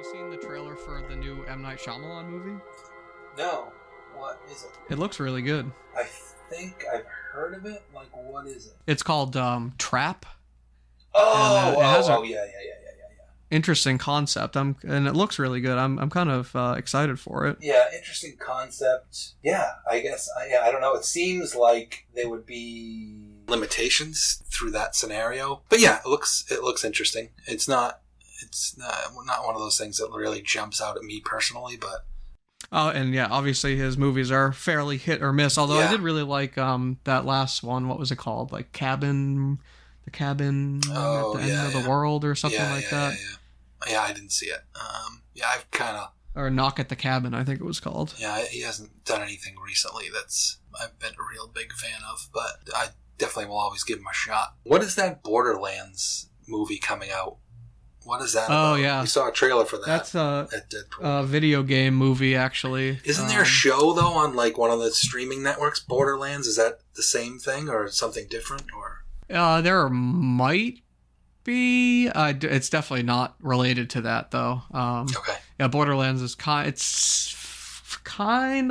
you seen the trailer for the new M. Night Shyamalan movie? No. What is it? It looks really good. I think I've heard of it. Like, what is it? It's called Trap. Yeah. Interesting concept. And it looks really good. I'm kind of excited for it. Yeah, interesting concept. Yeah, I guess. I don't know. It seems like there would be limitations through that scenario, but yeah, it looks interesting. It's not one of those things that really jumps out at me personally, but. And yeah, obviously his movies are fairly hit or miss. Although I did really like that last one. What was it called? Like the cabin at the end of the world or something like that. Yeah, I didn't see it. I've kind of... Or Knock at the Cabin, I think it was called. Yeah, he hasn't done anything recently I've been a real big fan of, but I definitely will always give him a shot. What is that Borderlands movie coming out? What is that about? Yeah. We saw a trailer for that. That's at Deadpool. A video game movie, actually. Isn't there a show, though, on like one of the streaming networks, Borderlands? Is that the same thing or something different? Or there might be. It's definitely not related to that, though. Okay. Yeah, Borderlands is kind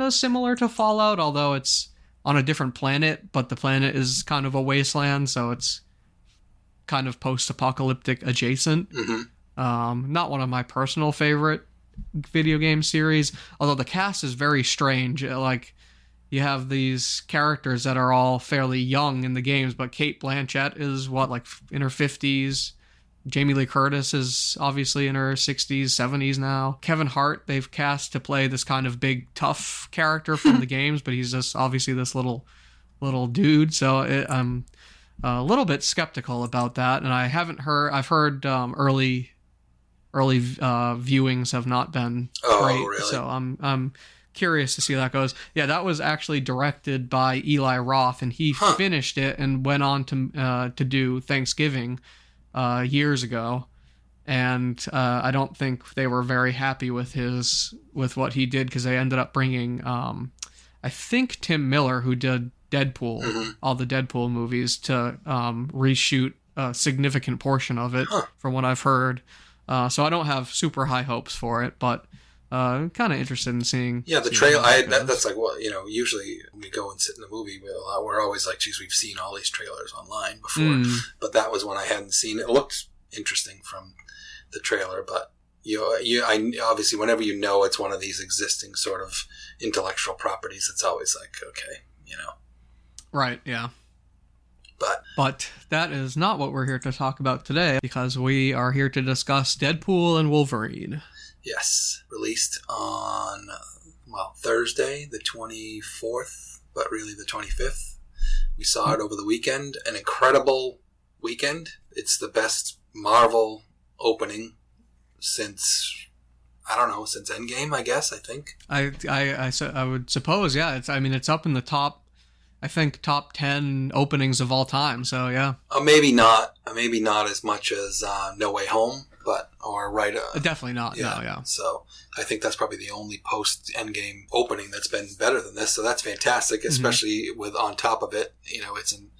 of similar to Fallout, although it's on a different planet, but the planet is kind of a wasteland, so it's kind of post-apocalyptic adjacent. Mm-hmm. Not one of my personal favorite video game series, although the cast is very strange. Like, you have these characters that are all fairly young in the games, but Cate Blanchett is in her 50s. Jamie Lee Curtis is obviously in her 60s, 70s now. Kevin Hart, they've cast to play this kind of big, tough character from the games, but he's just obviously this little dude. So I'm a little bit skeptical about that, and I've heard early viewings have not been great. Really? So I'm curious to see how that goes. Yeah, that was actually directed by Eli Roth, and he finished it and went on to do Thanksgiving years ago. And I don't think they were very happy with what he did, because they ended up bringing I think Tim Miller, who did Deadpool, all the Deadpool movies, to reshoot a significant portion of it, from what I've heard. So I don't have super high hopes for it, but I'm kind of interested in seeing. Yeah, the trailer. That's like what usually when we go and sit in a movie, we're always like, "Geez, we've seen all these trailers online before," but that was one I hadn't seen. It looked interesting from the trailer, but I obviously whenever it's one of these existing sort of intellectual properties, it's always like, okay, Right. Yeah. But that is not what we're here to talk about today, because we are here to discuss Deadpool and Wolverine. Yes, released on, Thursday, the 24th, but really the 25th. We saw it over the weekend. An incredible weekend. It's the best Marvel opening since Endgame, I guess, I think. I would suppose, yeah. It's up in the top 10 openings of all time, so yeah. Maybe not as much as No Way Home. Definitely not. Yeah. No, yeah. So I think that's probably the only post Endgame opening that's been better than this. So that's fantastic, especially with on top of it, it's an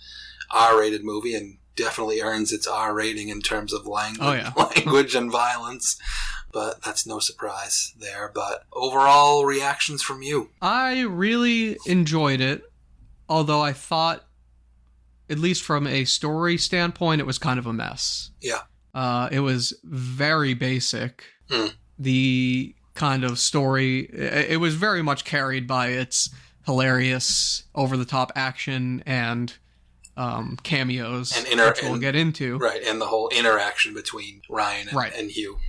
R-rated movie and definitely earns its R rating in terms of language and violence. But that's no surprise there. But overall reactions from you? I really enjoyed it, although I thought, at least from a story standpoint, it was kind of a mess. Yeah. It was very basic. The kind of story, it was very much carried by its hilarious, over-the-top action and cameos, which we'll get into. Right, and the whole interaction between Ryan and Hugh.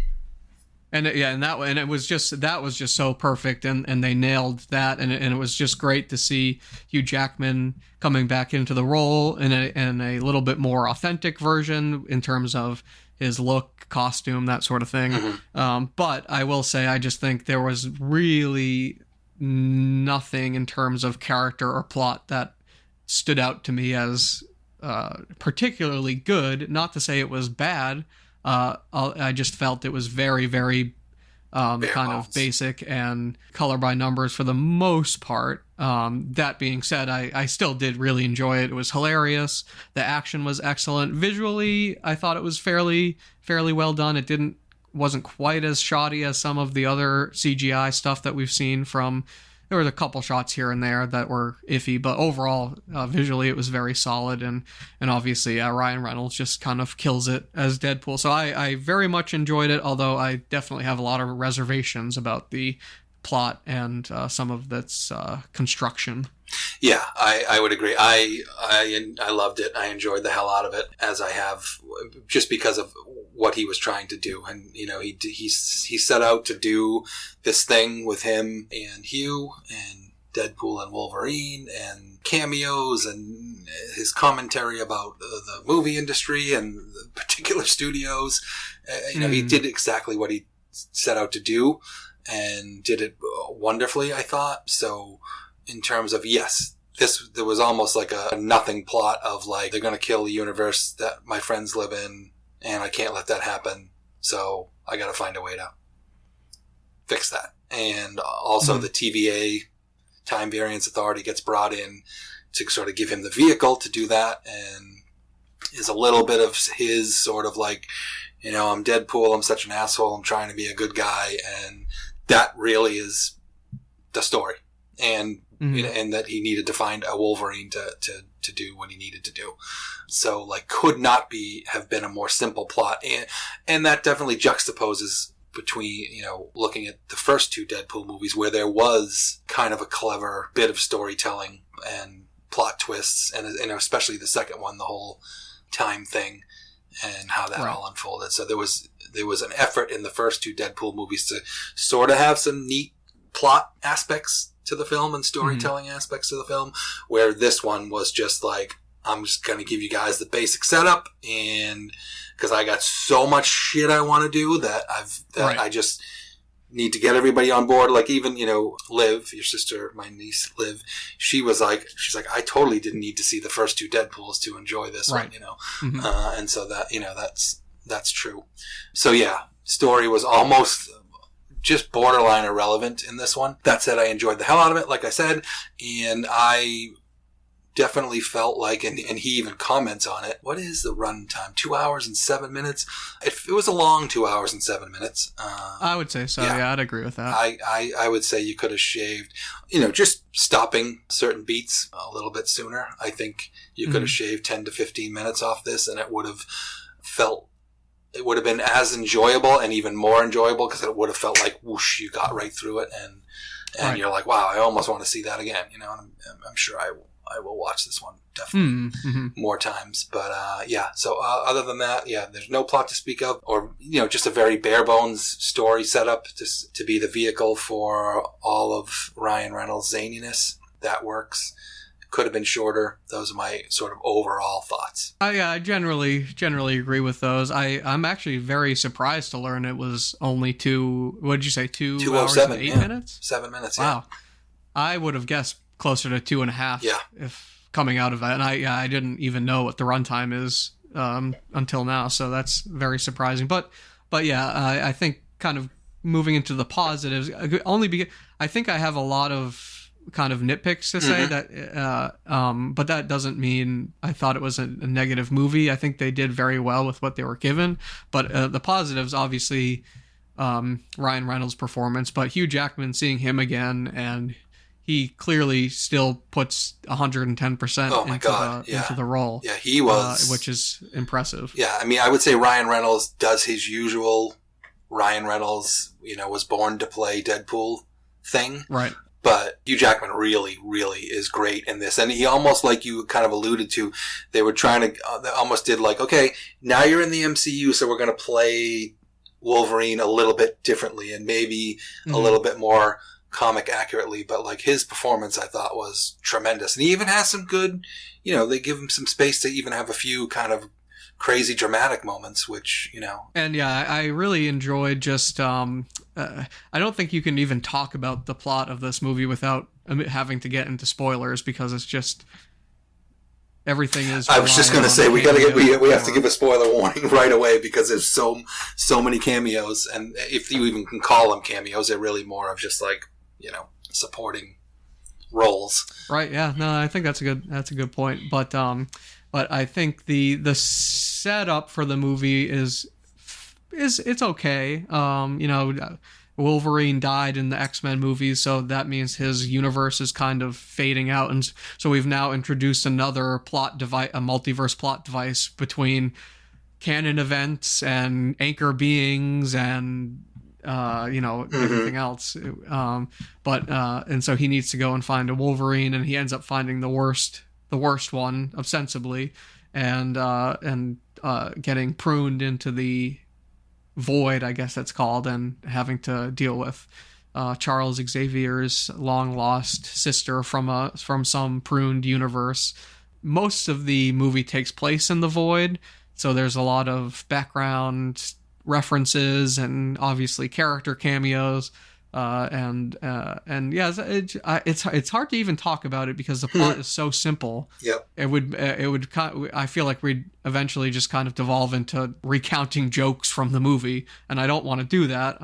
And it was just so perfect, and they nailed that, and it was just great to see Hugh Jackman coming back into the role in a little bit more authentic version in terms of his look, costume, that sort of thing. But I will say, I just think there was really nothing in terms of character or plot that stood out to me as particularly good. Not to say it was bad. I just felt it was very, very kind of basic and color by numbers for the most part. That being said, I still did really enjoy it. It was hilarious. The action was excellent. Visually, I thought it was fairly well done. It didn't wasn't quite as shoddy as some of the other CGI stuff that we've seen from. There was a couple shots here and there that were iffy, but overall, visually, it was very solid, and obviously, Ryan Reynolds just kind of kills it as Deadpool. So I very much enjoyed it, although I definitely have a lot of reservations about the plot and some of its construction. Yeah, I would agree. I loved it. I enjoyed the hell out of it, as I have, just because of what he was trying to do. And, you know, he set out to do this thing with him and Hugh and Deadpool and Wolverine and cameos and his commentary about the movie industry and the particular studios. You know, he did exactly what he set out to do and did it wonderfully, I thought. So in terms of, yes, there was almost like a nothing plot of like, they're going to kill the universe that my friends live in, and I can't let that happen. So I got to find a way to fix that. And also the TVA, Time Variance Authority, gets brought in to sort of give him the vehicle to do that, and is a little bit of his sort of like, you know, I'm Deadpool, I'm such an asshole, I'm trying to be a good guy, and that really is the story. And you know, and that he needed to find a Wolverine to do what he needed to do. So, like, could not have been a more simple plot. And that definitely juxtaposes between, you know, looking at the first two Deadpool movies, where there was kind of a clever bit of storytelling and plot twists, and especially the second one, the whole time thing and how that all unfolded. So there was an effort in the first two Deadpool movies to sort of have some neat plot aspects to the film and storytelling aspects to the film, where this one was just like, I'm just going to give you guys the basic setup, and because I got so much shit I want to do that I just need to get everybody on board. Like, even, you know, Liv, your sister, my niece Liv, she's like, I totally didn't need to see the first two Deadpools to enjoy this one, you know. And so that, you know, that's true. So yeah, story was almost just borderline irrelevant in this one. That said, I enjoyed the hell out of it, like I said, and I definitely felt like, and he even comments on it, what is the run time? 2 hours and 7 minutes? It was a long 2 hours and 7 minutes. I would say so, yeah, I'd agree with that. I would say you could have shaved, you know, just stopping certain beats a little bit sooner. I think you could have shaved 10 to 15 minutes off this, and it would have been as enjoyable and even more enjoyable, because it would have felt like whoosh, you got right through it, and you're like, wow, I almost want to see that again, you know. And I'm sure I will watch this one definitely more times. But yeah, so other than that, yeah, there's no plot to speak of, or, you know, just a very bare bones story set up to be the vehicle for all of Ryan Reynolds' zaniness. That works. Could have been shorter. Those are my sort of overall thoughts. I generally agree with those. I'm actually very surprised to learn it was only what did you say, 2 hours and 8 minutes? 7 minutes, yeah. Wow. I would have guessed closer to 2.5 if coming out of that. And I didn't even know what the runtime is until now, so that's very surprising. But yeah, I think kind of moving into the positives, only because I think I have a lot of kind of nitpicks to say that, but that doesn't mean I thought it was a negative movie. I think they did very well with what they were given, but the positives, obviously, Ryan Reynolds' performance, but Hugh Jackman, seeing him again, and he clearly still puts 110% into the role. Yeah, he was, which is impressive. Yeah, I mean, I would say Ryan Reynolds does his usual Ryan Reynolds, you know, was born to play Deadpool thing. Right. But Hugh Jackman really, really is great in this. And he almost, like you kind of alluded to, they were trying to, they almost did like, okay, now you're in the MCU, so we're going to play Wolverine a little bit differently and maybe a little bit more comic accurately. But like, his performance, I thought, was tremendous. And he even has some good, you know, they give him some space to even have a few kind of crazy dramatic moments, which, you know. And yeah, I really enjoyed just I don't think you can even talk about the plot of this movie without having to get into spoilers, because it's just everything is. I was just going to say we have to give a spoiler warning right away, because there's so many cameos, and if you even can call them cameos, they're really more of just like, you know, supporting roles. Right. Yeah. No, I think that's a good point. But I think the setup for the movie is it's okay. Wolverine died in the X-Men movies, so that means his universe is kind of fading out, and so we've now introduced another plot device, a multiverse plot device between canon events and anchor beings and everything else. And so he needs to go and find a Wolverine, and he ends up finding the worst one ostensibly, and getting pruned into the void, I guess that's called, and having to deal with Charles Xavier's long lost sister from some pruned universe. Most of the movie takes place in the void, so there's a lot of background references and obviously character cameos. It's hard to even talk about it because the plot is so simple. Yep. I feel like we'd eventually just kind of devolve into recounting jokes from the movie, and I don't want to do that.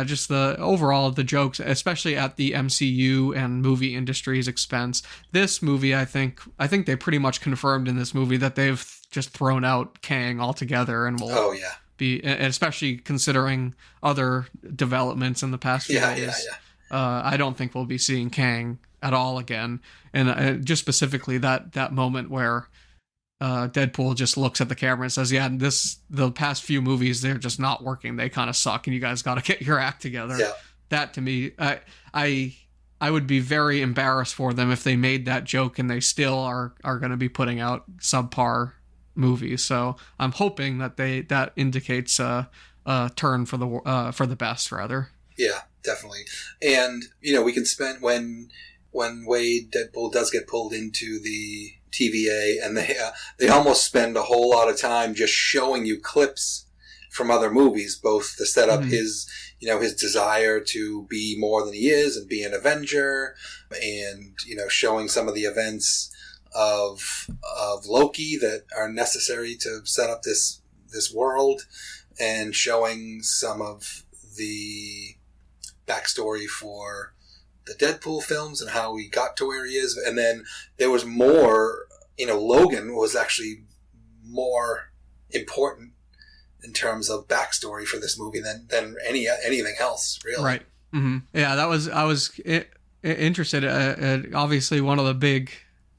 Just the overall of the jokes, especially at the MCU and movie industry's expense. This movie, I think they pretty much confirmed in this movie that they've just thrown out Kang altogether, and will. Oh yeah. Especially considering other developments in the past few days. I don't think we'll be seeing Kang at all again. And just specifically that moment where Deadpool just looks at the camera and says, "Yeah, the past few movies, they're just not working. They kind of suck, and you guys got to get your act together." Yeah. That to me, I would be very embarrassed for them if they made that joke and they still are going to be putting out subpar movies. So I'm hoping that indicates a turn for the best, rather. Yeah, definitely. And we can spend when Wade Deadpool does get pulled into the TVA, and they almost spend a whole lot of time just showing you clips from other movies, both to set up his desire to be more than he is and be an Avenger, and showing some of the events of Loki that are necessary to set up this world, and showing some of the backstory for the Deadpool films and how he got to where he is. And then there was more, Logan was actually more important in terms of backstory for this movie than anything else, really. Right. Mm-hmm. Yeah, I was interested. Obviously, one of the big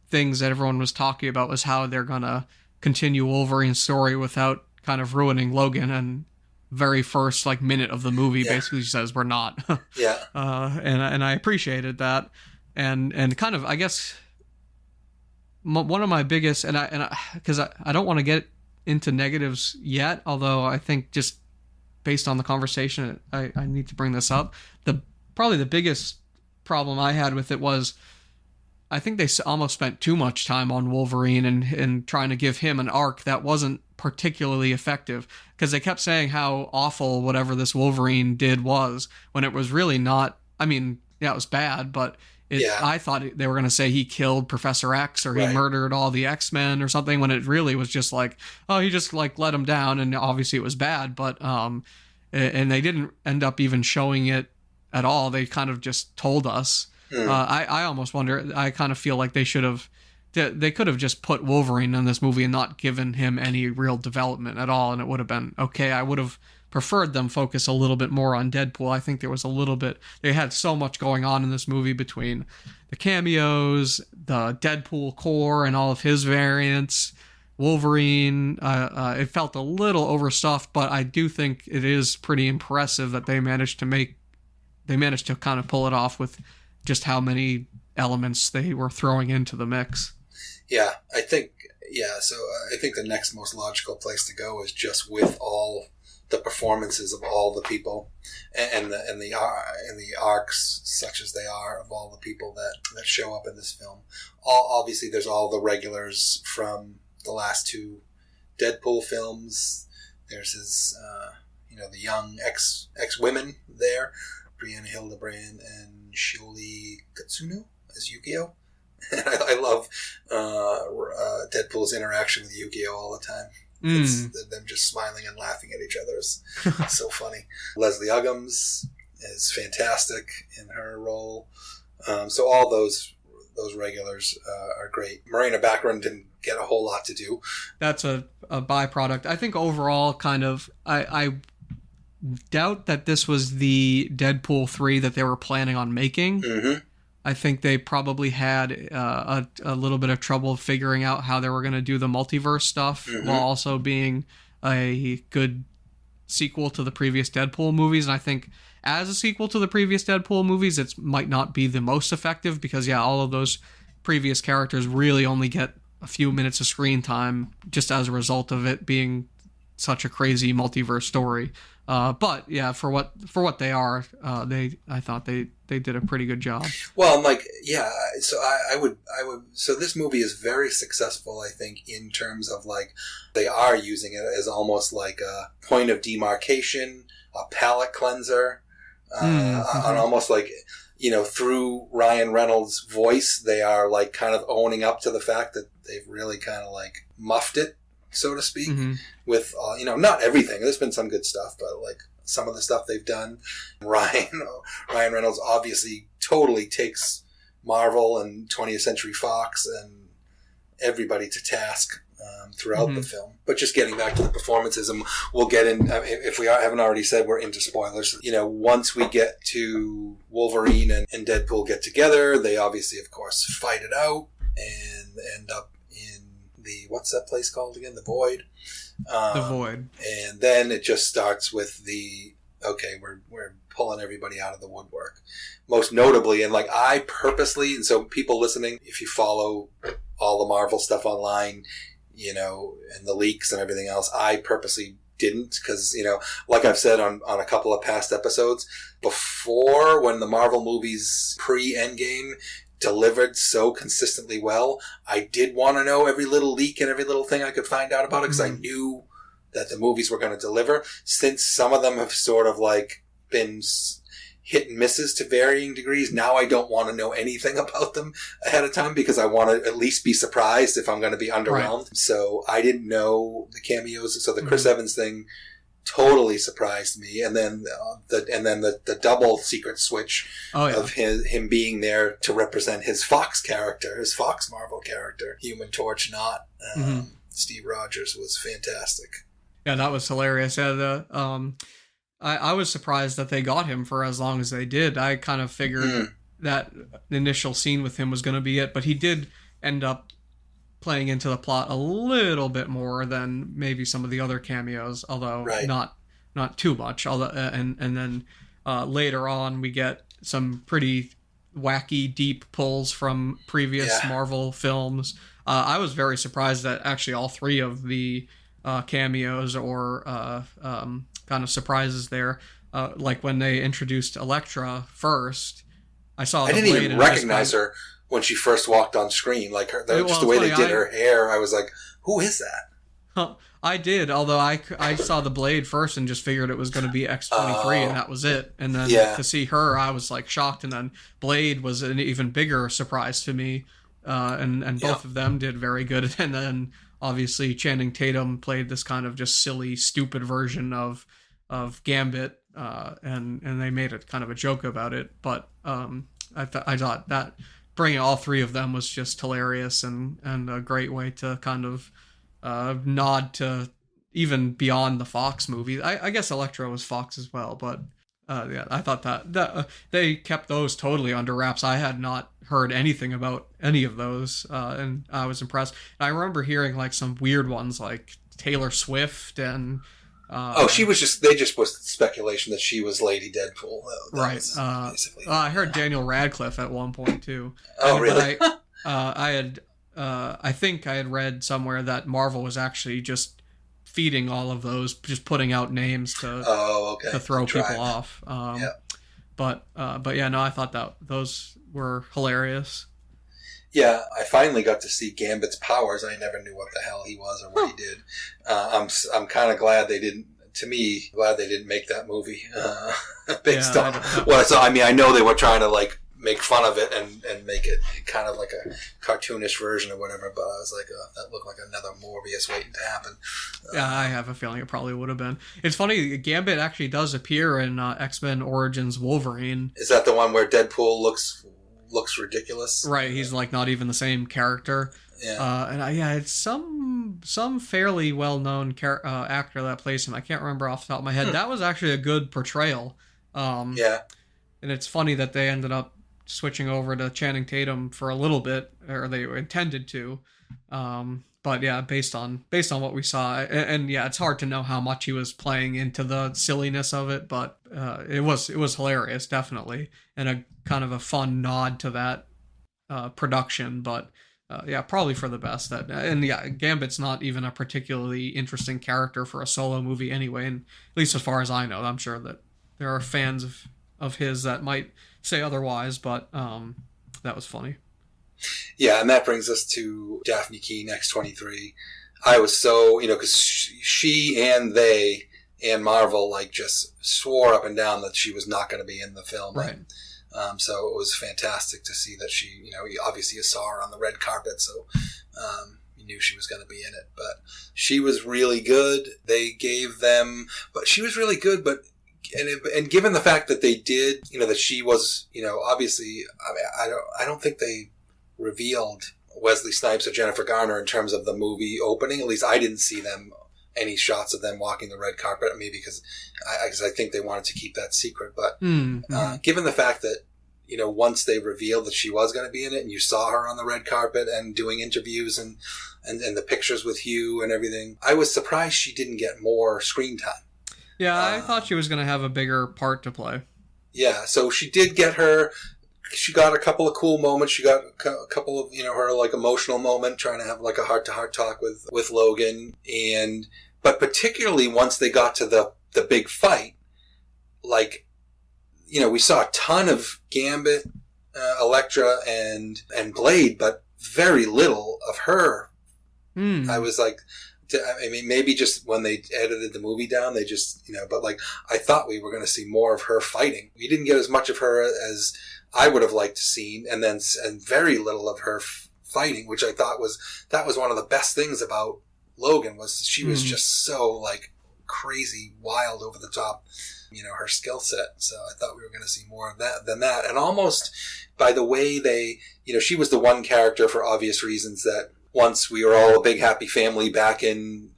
things that everyone was talking about was how they're gonna continue Wolverine's story without kind of ruining Logan, and very first minute of the movie basically says we're not. And I appreciated that, and kind of, I guess, one of my biggest, because I don't want to get into negatives yet, although I think just based on the conversation I need to bring this up. Probably the biggest problem I had with it was, I think they almost spent too much time on Wolverine and trying to give him an arc that wasn't particularly effective, because they kept saying how awful whatever this Wolverine did was, when it was really not. I mean, yeah, it was bad, but I thought they were going to say he killed Professor X, or he murdered all the X-Men or something, when it really was just he just let him down, and obviously it was bad, but and they didn't end up even showing it at all. They kind of just told us. I almost wonder, I kind of feel like they could have just put Wolverine in this movie and not given him any real development at all, and it would have been okay. I would have preferred them focus a little bit more on Deadpool. I think there was they had so much going on in this movie between the cameos, the Deadpool core and all of his variants, Wolverine. It felt a little overstuffed, but I do think it is pretty impressive that they managed to kind of pull it off with just how many elements they were throwing into the mix. Yeah, I think the next most logical place to go is just with all the performances of all the people and the arcs, such as they are, of all the people that show up in this film. Obviously, there's all the regulars from the last two Deadpool films. There's his, the young ex-women there, Brianna Hildebrand and Shioli Katsuno as Yu-Gi-Oh! I love Deadpool's interaction with Yu-Gi-Oh! All the time. It's them just smiling and laughing at each other is so funny. Leslie Uggams is fantastic in her role. So all those regulars are great. Morena Baccarin get a whole lot to do. That's a byproduct. I think overall, kind of, I doubt that this was the Deadpool 3 that they were planning on making. Mm-hmm. I think they probably had a little bit of trouble figuring out how they were going to do the multiverse stuff, while also being a good sequel to the previous Deadpool movies. And I think as a sequel to the previous Deadpool movies, it might not be the most effective because, all of those previous characters really only get a few minutes of screen time just as a result of it being such a crazy multiverse story. But yeah, for what they are, I thought they did a pretty good job. Well, so I would. So this movie is very successful, I think, in terms of like they are using it as almost like a point of demarcation, a palate cleanser, and almost like, through Ryan Reynolds' voice, they are like kind of owning up to the fact that they've really kind of like muffed it, so to speak, with, not everything. There's been some good stuff, but like some of the stuff they've done. Ryan Reynolds obviously totally takes Marvel and 20th Century Fox and everybody to task throughout the film. But just getting back to the performances, and we'll get in, if we haven't already said, we're into spoilers. Once we get to Wolverine and Deadpool get together, they obviously, of course, fight it out and end up what's that place called again? The Void. The Void. And then it just starts with we're pulling everybody out of the woodwork. Most notably, and like I purposely, and so people listening, if you follow all the Marvel stuff online, and the leaks and everything else, I purposely didn't, because, like I've said on a couple of past episodes, before, when the Marvel movies pre-Endgame delivered so consistently well, I did want to know every little leak and every little thing I could find out about it, because I knew that the movies were going to deliver. Since some of them have sort of like been hit and misses to varying degrees, now I don't want to know anything about them ahead of time, because I want to at least be surprised if I'm going to be underwhelmed. Right. So I didn't know the cameos. So the Chris Evans thing totally surprised me, and then the double secret switch of him being there to represent his Fox character, his Fox Marvel character, Human Torch, not Steve Rogers, was fantastic. Yeah, that was hilarious. Yeah, I was surprised that they got him for as long as they did. I kind of figured that the initial scene with him was going to be it, but he did end up playing into the plot a little bit more than maybe some of the other cameos, although not too much. Although, and then later on we get some pretty wacky, deep pulls from previous Marvel films. I was very surprised that actually all three of the cameos or kind of surprises there, like when they introduced Elektra first, I didn't even recognize her when she first walked on screen, like just the way they did her hair. I was like, who is that? I did, although I saw the Blade first and just figured it was going to be X-23 and that was it. And then to see her, I was like shocked. And then Blade was an even bigger surprise to me. And both of them did very good. And then obviously Channing Tatum played this kind of just silly, stupid version of Gambit. And they made it kind of a joke about it. But I thought that bringing all three of them was just hilarious and a great way to kind of nod to even beyond the Fox movies. I guess Elektra was Fox as well, but I thought that they kept those totally under wraps. I had not heard anything about any of those, and I was impressed. And I remember hearing like some weird ones like Taylor Swift and she was they just was speculation that she was Lady Deadpool. Right. Basically. I heard Daniel Radcliffe at one point too. Oh, really? I think I had read somewhere that Marvel was actually just feeding all of those, just putting out names to throw people off. But yeah, no, I thought that those were hilarious. Yeah, I finally got to see Gambit's powers. I never knew what the hell he was or what he did. I'm kind of glad they didn't. To me, glad they didn't make that movie based on what I saw. I mean, I know they were trying to like make fun of it and make it kind of like a cartoonish version or whatever, but I was like, that looked like another Morbius waiting to happen. Yeah, I have a feeling it probably would have been. It's funny, Gambit actually does appear in X-Men Origins Wolverine. Is that the one where Deadpool looks ridiculous? Right, he's like not even the same character. Yeah. It's some fairly well-known actor that plays him. I can't remember off the top of my head. That was actually a good portrayal. Yeah. And it's funny that they ended up switching over to Channing Tatum for a little bit, or they were intended to. But yeah, based on what we saw, and yeah, it's hard to know how much he was playing into the silliness of it, but it was hilarious, definitely, and a kind of a fun nod to that production. But yeah, probably for the best. And yeah, Gambit's not even a particularly interesting character for a solo movie anyway, and at least as far as I know, I'm sure that there are fans of his that might say otherwise, but that was funny. Yeah, and that brings us to Daphne Keane, X-23. I was so, because she and they and Marvel, like, just swore up and down that she was not going to be in the film. Right. So it was fantastic to see that she, obviously you saw her on the red carpet, so you knew she was going to be in it. But she was really good. But she was really good, but and given the fact that they did, that she was, obviously, I don't think they revealed Wesley Snipes or Jennifer Garner in terms of the movie opening. At least I didn't see any shots of them walking the red carpet, maybe because I think they wanted to keep that secret. But given the fact that, once they revealed that she was going to be in it and you saw her on the red carpet and doing interviews and the pictures with Hugh and everything, I was surprised she didn't get more screen time. Yeah, I thought she was going to have a bigger part to play. Yeah, so she did get she got a couple of cool moments. She got a couple of, her like emotional moment trying to have like a heart-to-heart talk with Logan. But particularly once they got to the big fight, like, we saw a ton of Gambit, Elektra, and Blade, but very little of her. I was like, maybe just when they edited the movie down, they just, but like, I thought we were going to see more of her fighting. We didn't get as much of her as I would have liked to see, and very little of her fighting, which I thought was one of the best things about Logan, was she was just so like crazy, wild, over the top, her skill set. So I thought we were going to see more of that than that. And almost by the way they, she was the one character for obvious reasons that once we were all a big happy family back in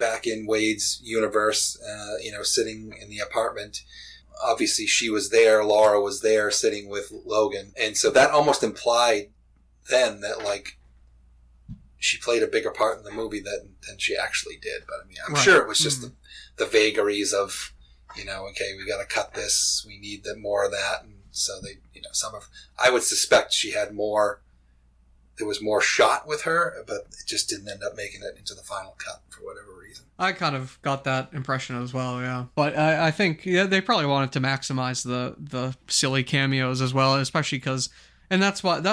Wade's universe, sitting in the apartment. Obviously, she was there. Laura was there, sitting with Logan, and so that almost implied then that like she played a bigger part in the movie than she actually did. But I mean, I'm sure it was just the vagaries of, okay, we got to cut this. We need more of that, and so they, I would suspect she had more. There was more shot with her, but it just didn't end up making it into the final cut for whatever reason. I kind of got that impression as well, yeah. But I think they probably wanted to maximize the silly cameos as well, especially because, and that's what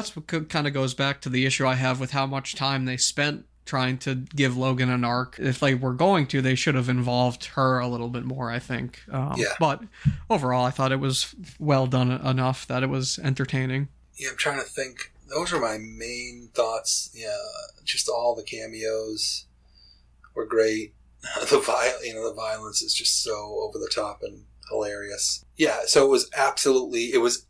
kind of goes back to the issue I have with how much time they spent trying to give Logan an arc. If they were going to, they should have involved her a little bit more, I think. Yeah. But overall, I thought it was well done enough that it was entertaining. Yeah, I'm trying to think. Those are my main thoughts. Yeah, just all the cameos were great. The violence is just so over the top and hilarious. Yeah, so it was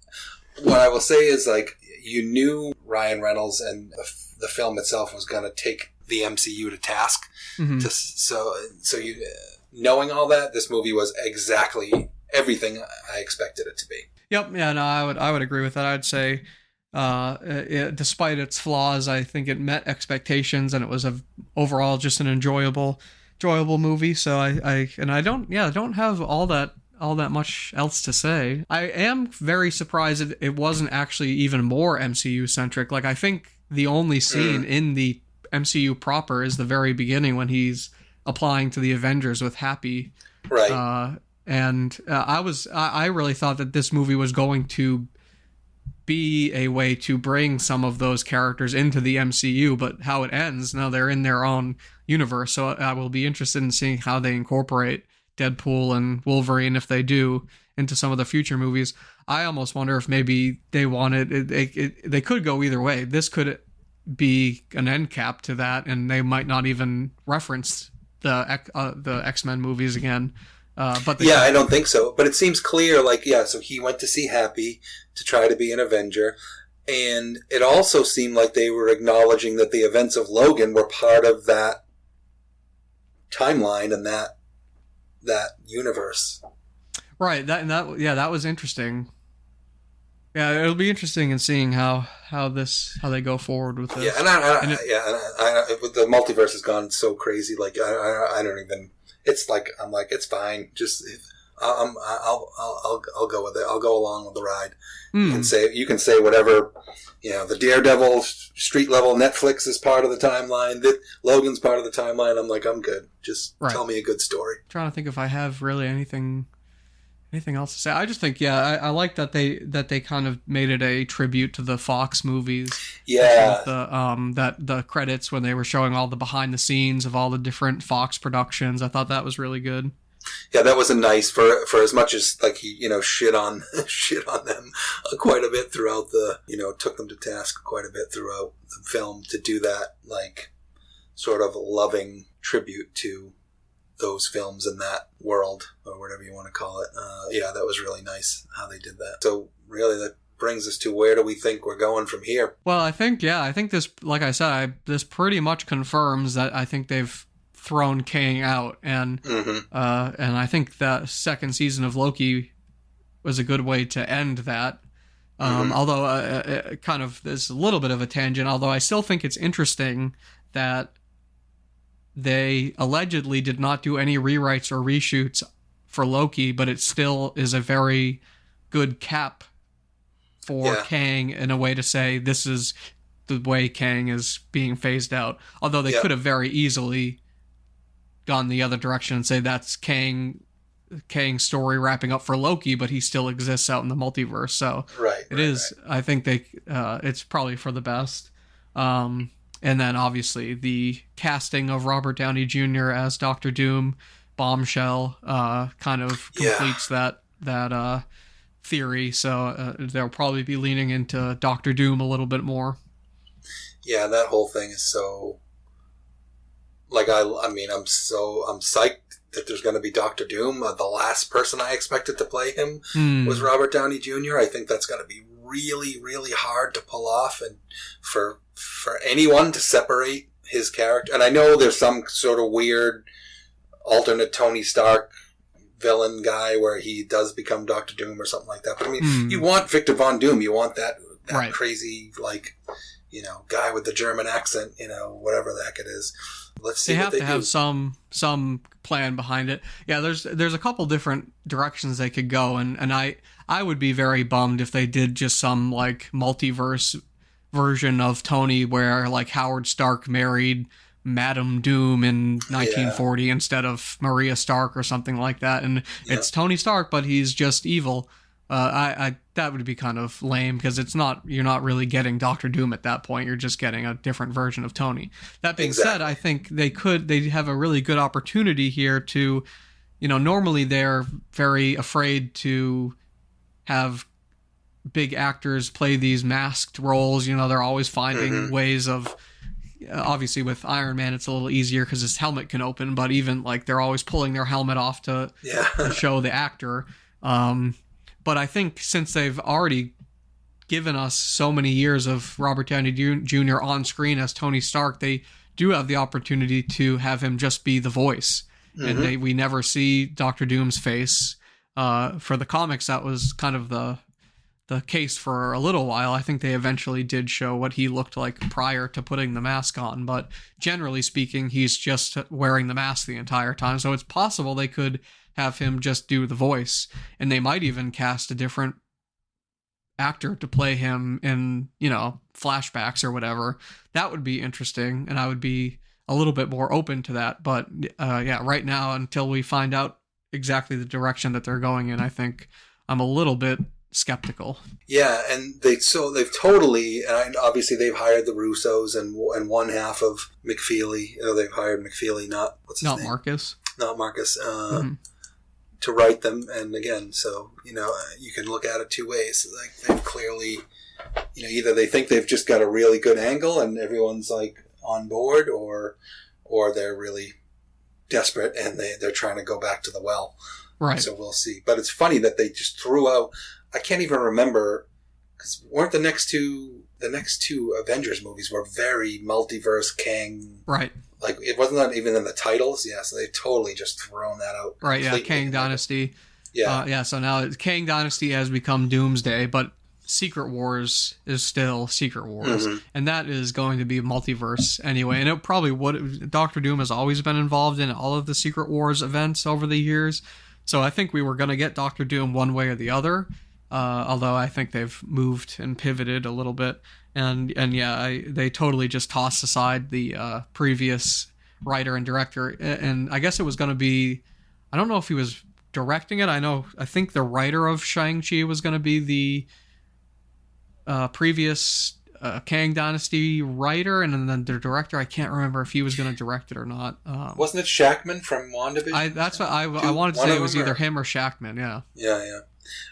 what I will say is, like, you knew Ryan Reynolds and the film itself was going to take the MCU to task. So you, knowing all that, this movie was exactly everything I expected it to be. Yep. Yeah. No, I would agree with that. I'd say, despite its flaws, I think it met expectations, and it was overall just an enjoyable movie. So I don't have all that much else to say. I am very surprised it wasn't actually even more MCU centric. Like, I think the only scene in the MCU proper is the very beginning when he's applying to the Avengers with Happy. Right. I really thought that this movie was going to be a way to bring some of those characters into the MCU, but how it ends, now they're in their own universe, so I will be interested in seeing how they incorporate Deadpool and Wolverine, if they do, into some of the future movies. I almost wonder if maybe they wanted they could go either way. This could be an end cap to that, and they might not even reference the X-Men movies again. I don't think so. But it seems clear, like, so he went to see Happy to try to be an Avenger. And it also seemed like they were acknowledging that the events of Logan were part of that timeline and that universe. Right. That was interesting. Yeah, it'll be interesting in seeing how they go forward with this. Yeah, the multiverse has gone so crazy. Like I don't even. It's like I'm like it's fine. Just I'll go with it. I'll go along with the ride. You can say whatever. The Daredevil street level Netflix is part of the timeline. That Logan's part of the timeline. I'm like I'm good. Just tell me a good story. I'm trying to think if I have really anything else to say. I just think I like that they kind of made it a tribute to the Fox movies. Yeah. The credits when they were showing all the behind the scenes of all the different Fox productions. I thought that was really good. Yeah, that was a nice for as much as like he shit on them quite a bit throughout the took them to task quite a bit throughout the film to do that like sort of loving tribute to those films in that world or whatever you want to call it. That was really nice how they did that. So really that brings us to where do we think we're going from here? Well, I think this, like I said, this pretty much confirms that I think they've thrown Kang out, and I think the second season of Loki was a good way to end that. Although kind of there's a little bit of a tangent, although I still think it's interesting that they allegedly did not do any rewrites or reshoots for Loki, but it still is a very good cap for Kang in a way to say this is the way Kang is being phased out. Although they could have very easily gone the other direction and say that's Kang's story wrapping up for Loki, but he still exists out in the multiverse. So it is. I think it's probably for the best. And then obviously the casting of Robert Downey Jr. as Doctor Doom, bombshell, kind of completes that theory. So they'll probably be leaning into Doctor Doom a little bit more. Yeah, that whole thing is so. Like I'm psyched that there's going to be Doctor Doom. The last person I expected to play him was Robert Downey Jr. I think that's going to be really, really hard to pull off, and for anyone to separate his character. And I know there's some sort of weird alternate Tony Stark villain guy where he does become Doctor Doom or something like that. But I mean, you want Victor Von Doom. You want that crazy, like, guy with the German accent, whatever the heck it is. Let's see. They have to have some plan behind it. Yeah, there's a couple different directions they could go, and I would be very bummed if they did just some like multiverse version of Tony where like Howard Stark married Madame Doom in 1940 instead of Maria Stark or something like that, and it's Tony Stark but he's just evil. I that would be kind of lame because you're not really getting Doctor Doom at that point. You're just getting a different version of Tony. That being said, I think they have a really good opportunity here to, normally they're very afraid to have big actors play these masked roles. They're always finding ways of, obviously with Iron Man, it's a little easier because his helmet can open, but even like they're always pulling their helmet off to show the actor. But I think since they've already given us so many years of Robert Downey Jr. on screen as Tony Stark, they do have the opportunity to have him just be the voice. And we never see Doctor Doom's face. For the comics, that was kind of the case for a little while. I think they eventually did show what he looked like prior to putting the mask on. But generally speaking, he's just wearing the mask the entire time. So it's possible they could have him just do the voice, and they might even cast a different actor to play him in, flashbacks or whatever. That would be interesting, and I would be a little bit more open to that. But right now, until we find out exactly the direction that they're going in, I think I'm a little bit skeptical. Yeah, and they've totally, and obviously they've hired the Russos and one half of McFeely. They've hired McFeely, not name? Marcus. Not Marcus. To write them, and again, so you can look at it two ways. Like they've clearly, either they think they've just got a really good angle and everyone's like on board, or they're really desperate and they're trying to go back to the well. Right. So we'll see. But it's funny that they just threw out. I can't even remember Because weren't the next two Avengers movies were very multiverse Kang? Right. Like, it wasn't that even in the titles. Yeah, so they've totally just thrown that out. Right, yeah, Kang Dynasty. Yeah. So now Kang Dynasty has become Doomsday, but Secret Wars is still Secret Wars. Mm-hmm. And that is going to be multiverse anyway. And it probably would. Doctor Doom has always been involved in all of the Secret Wars events over the years. So I think we were going to get Doctor Doom one way or the other. Although I think they've moved and pivoted a little bit. And yeah, they totally just tossed aside the previous writer and director. And I guess it was going to be, I don't know if he was directing it. I think the writer of Shang-Chi was going to be the previous Kang Dynasty writer, and then the director, I can't remember if he was going to direct it or not. Wasn't it Shackman from WandaVision? That's what I wanted to say. It was either him or Shackman, yeah. Yeah.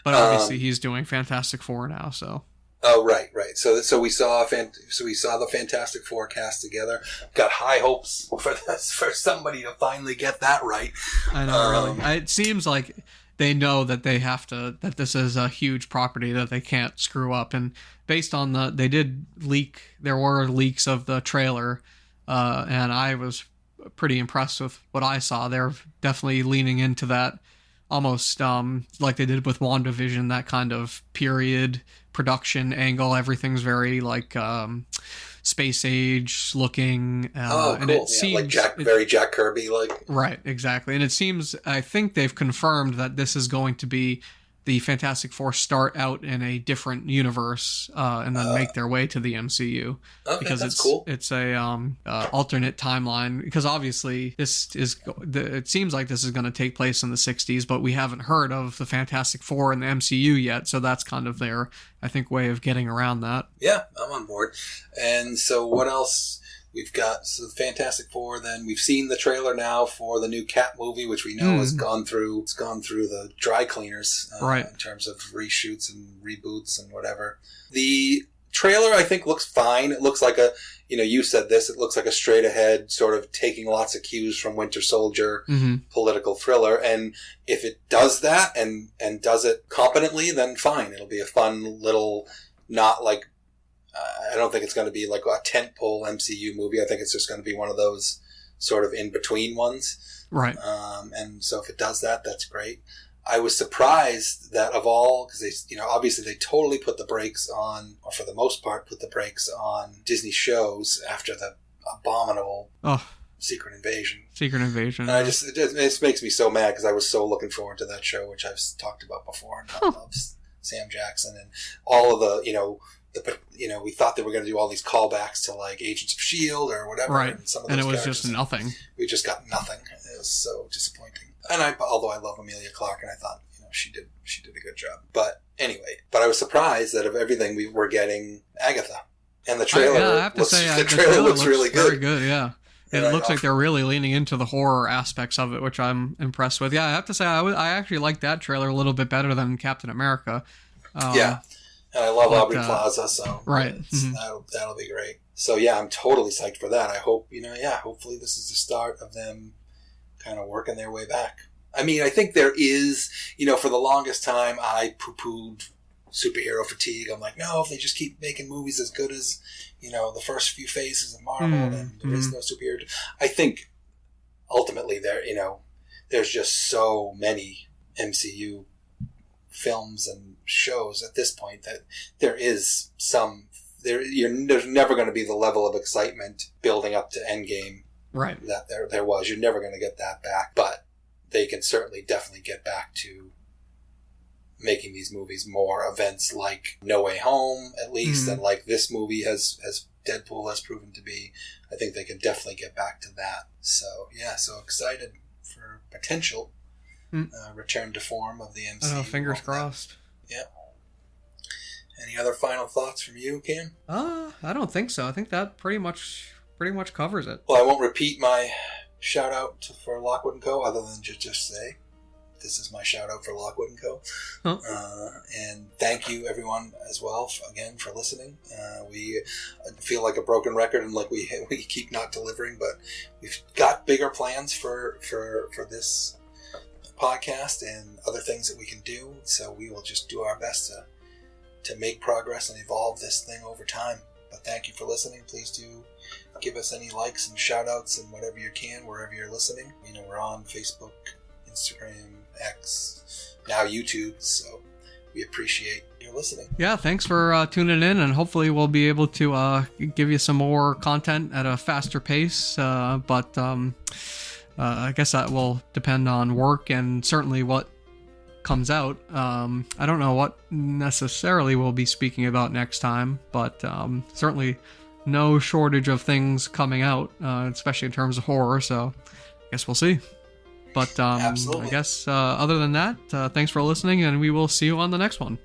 But obviously he's doing Fantastic Four now, so. Oh, right. So we saw the Fantastic Four cast together. Got high hopes for somebody to finally get that right. I know, really. It seems like they know that that this is a huge property that they can't screw up. And based on there were leaks of the trailer, and I was pretty impressed with what I saw. They're definitely leaning into that, almost like they did with WandaVision, that kind of period production angle. Everything's very like space age looking. Cool. And it seems very Jack Kirby like. Right, exactly. And it seems, I think they've confirmed that this is going to be the Fantastic Four start out in a different universe and then make their way to the MCU. Okay, because that's cool. It's a alternate timeline, because obviously it seems like this is going to take place in the 60s, but we haven't heard of the Fantastic Four in the MCU yet, so that's kind of their, I think, way of getting around that. Yeah, I'm on board. And so what else? We've got the Fantastic Four. Then we've seen the trailer now for the new Cat movie, which we know has gone through. It's gone through the dry cleaners, right, in terms of reshoots and reboots and whatever. The trailer, I think, looks fine. It looks like you said this. It looks like a straight ahead, sort of taking lots of cues from Winter Soldier political thriller. And if it does that and does it competently, then fine. It'll be a fun little, not like. I don't think it's going to be like a tentpole MCU movie. I think it's just going to be one of those sort of in-between ones. Right. And so if it does that, that's great. I was surprised that of all, because they, obviously they totally put the brakes on, or for the most part, put the brakes on Disney shows after the abominable Secret Invasion. And it just makes me so mad, because I was so looking forward to that show, which I've talked about before, and I love Sam Jackson and all of the, we thought they were going to do all these callbacks to like Agents of S.H.I.E.L.D. or whatever. Right. And some of and those it was just nothing. We just got nothing. It was so disappointing. And although I love Amelia Clarke, and I thought, she did a good job. But anyway, I was surprised that of everything we were getting Agatha. And the trailer, I have to say, the trailer looks really good. Very good, yeah. It looks like they're really leaning into the horror aspects of it, which I'm impressed with. Yeah, I have to say, I actually like that trailer a little bit better than Captain America. Yeah. And I love Aubrey Plaza, so right. That'll be great. So yeah, I'm totally psyched for that. I hope, hopefully this is the start of them kind of working their way back. I mean, I think there is, for the longest time, I poo-pooed superhero fatigue. I'm like, no, if they just keep making movies as good as, the first few phases of Marvel, then there is no superhero. I think ultimately there's just so many MCU films and shows at this point that there's never going to be the level of excitement building up to Endgame, right, that there was. You're never going to get that back, but they can definitely get back to making these movies more events like No Way Home, at least, and like this movie has Deadpool has proven to be. I think they can definitely get back to that. So yeah, so excited for potential return to form of the MCU. Fingers crossed. Yeah. Any other final thoughts from you, Cam? I don't think so. I think that pretty much covers it. Well, I won't repeat my shout out for Lockwood & Co. other than just say this is my shout out for Lockwood & Co. And thank you everyone as well again for listening. We feel like a broken record and like we keep not delivering, but we've got bigger plans for this podcast and other things that we can do. So we will just do our best to to make progress and evolve this thing over time. But thank you for listening. Please do give us any likes and shout outs and whatever you can, wherever you're listening. You know, we're on Facebook, Instagram, X, now YouTube, so we appreciate your listening. Yeah, thanks for tuning in, and hopefully we'll be able to give you some more content at a faster pace, but I guess that will depend on work and certainly what comes out. I don't know what necessarily we'll be speaking about next time, but certainly no shortage of things coming out, especially in terms of horror, so I guess we'll see. But I guess other than that, thanks for listening, and we will see you on the next one.